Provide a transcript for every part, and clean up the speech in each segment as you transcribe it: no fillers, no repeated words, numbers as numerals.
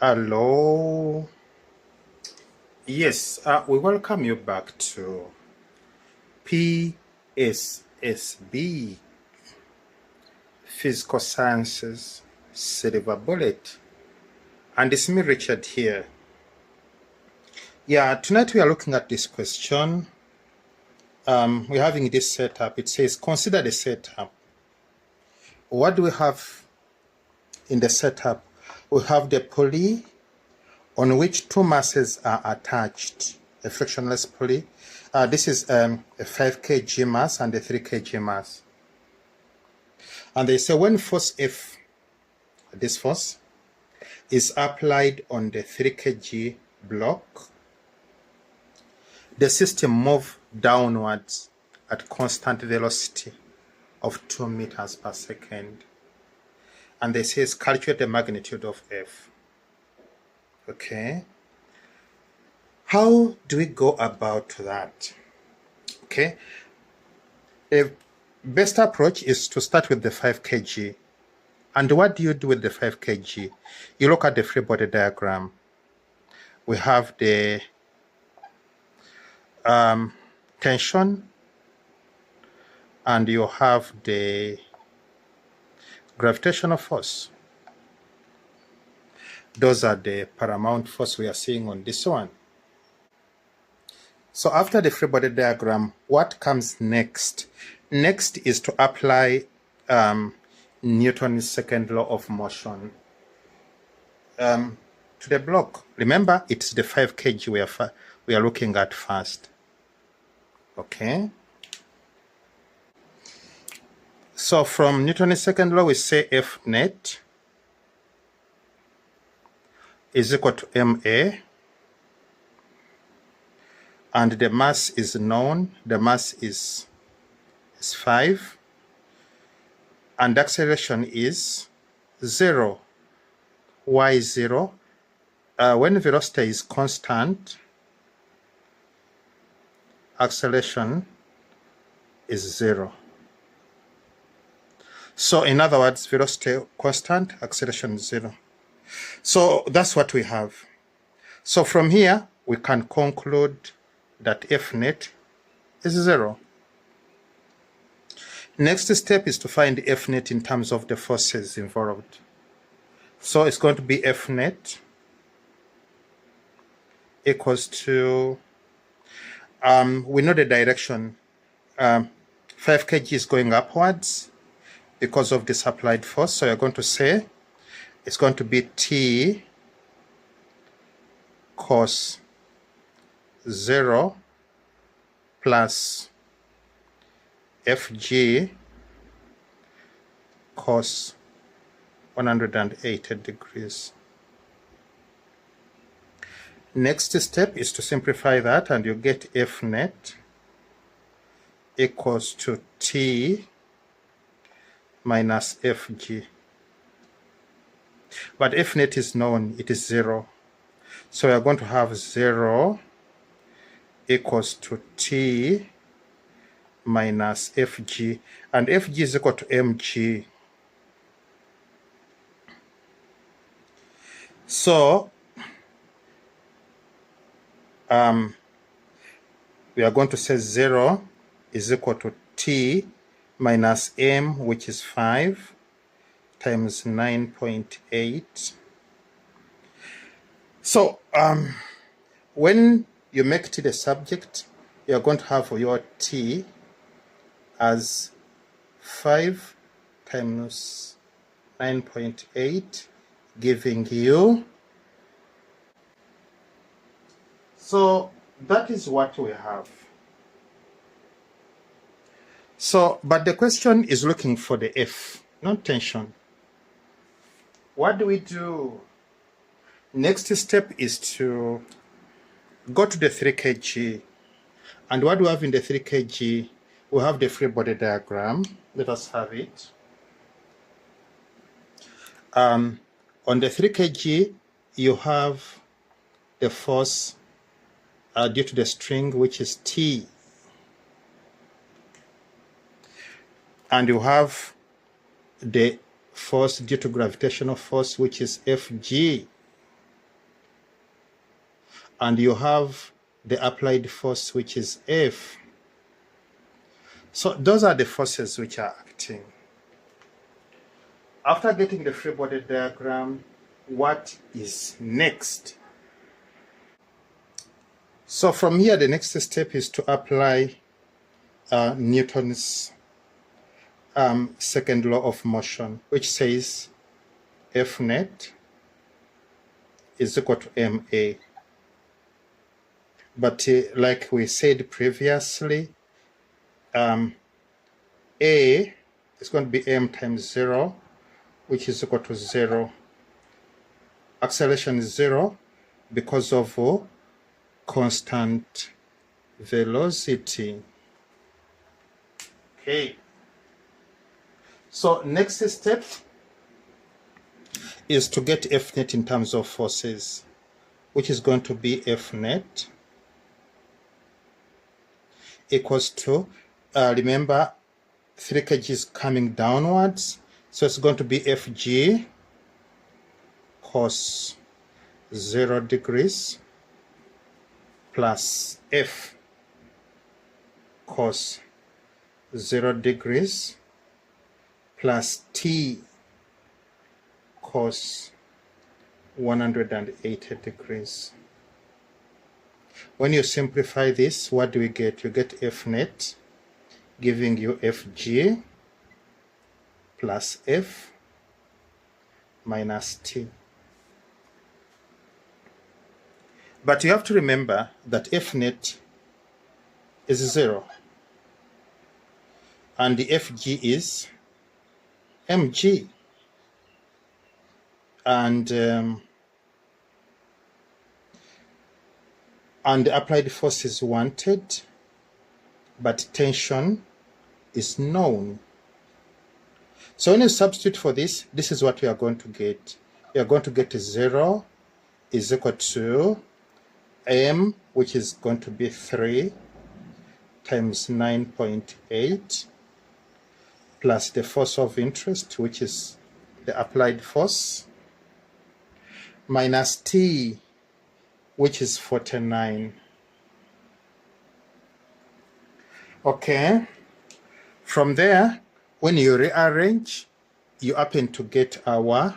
Hello. Yes, we welcome you back to PSSB, Physical Sciences Silver Bullet. And it's me, Richard, here. Yeah, tonight we are looking at this question. We're having this setup. It says, consider the setup. What do we have in the setup? We have the pulley on which two masses are attached, a frictionless pulley. This is a 5 kg mass and a 3 kg mass. And they say when force F, this force, is applied on the 3 kg block, the system moves downwards at constant velocity of 2 meters per second. And they say calculate the magnitude of F. Okay. How do we go about that? Okay. The best approach is to start with the 5 kg. And what do you do with the 5 kg? You look at the free body diagram. We have the tension, and you have the gravitational force. Those are the paramount force we are seeing on this one. So after the free body diagram, what comes next? Next is to apply Newton's second law of motion to the block. Remember, it's the 5 kg we are looking at first. Okay. So from Newton's second law, we say F net is equal to ma, and the mass is known. The mass is 5, and the acceleration is 0. Why 0? When velocity is constant, acceleration is 0. So in other words, velocity constant, acceleration is 0. So that's what we have. So from here, we can conclude that F net is 0. Next step is to find F net in terms of the forces involved. So it's going to be F net equals to, we know the direction. 5 kg is going upwards because of this applied force. So you're going to say it's going to be T cos 0 plus Fg cos 180 degrees. Next step is to simplify that, and you get F net equals to T minus Fg. But F net is known, it is 0. So we are going to have 0 equals to T minus Fg, and Fg is equal to mg. So we are going to say 0 is equal to T minus m, which is 5, times 9.8. So when you make T the subject, you are going to have your T as 5 times 9.8, giving you. So that is what we have. So, but the question is looking for the F, not tension. What do we do? Next step is to go to the 3 kg. And what do we have in the 3 kg? We have the free body diagram. Let us have it. On the 3 kg, you have the force due to the string, which is T. And you have the force due to gravitational force, which is Fg. and you have the applied force, which is F. So those are the forces which are acting. After getting the free body diagram, what is next? So from here, the next step is to apply Newton's second law of motion, which says F net is equal to ma. But like we said previously, A is going to be m times 0, which is equal to 0. Acceleration is 0 because of constant velocity. Okay. So next step is to get F net in terms of forces, which is going to be F net equals to, remember, 3 kg is coming downwards, so it's going to be Fg cos 0 degrees plus F cos 0 degrees plus T cos 180 degrees. When you simplify this, what do we get? You get F net giving you Fg plus F minus T. But you have to remember that F net is 0 and the Fg is mg, and the applied force is wanted, but tension is known. So when you substitute for this, this is what we are going to get. We are going to get 0 is equal to m, which is going to be 3 times 9.8 plus the force of interest, which is the applied force, minus T, which is 49. Okay, from there, when you rearrange, you happen to get our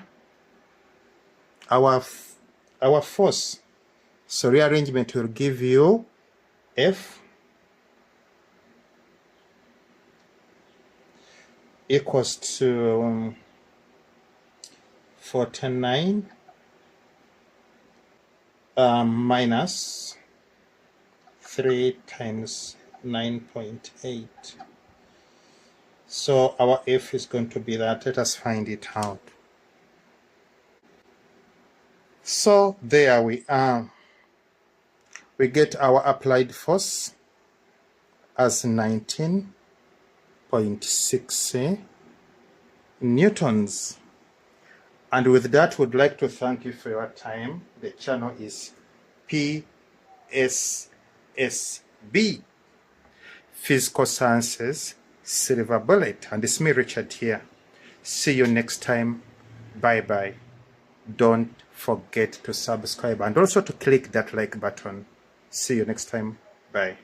force. So rearrangement will give you F equals to 49 minus 3 times 9.8. So our F is going to be that. Let us find it out. So there we are. We get our applied force as 19.6 newtons. And with that, we'd like to thank you for your time. The channel is PSSB, Physical Sciences Silver Bullet. And it's me, Richard, here. See you next time. Bye-bye. Don't forget to subscribe and also to click that like button. See you next time. Bye.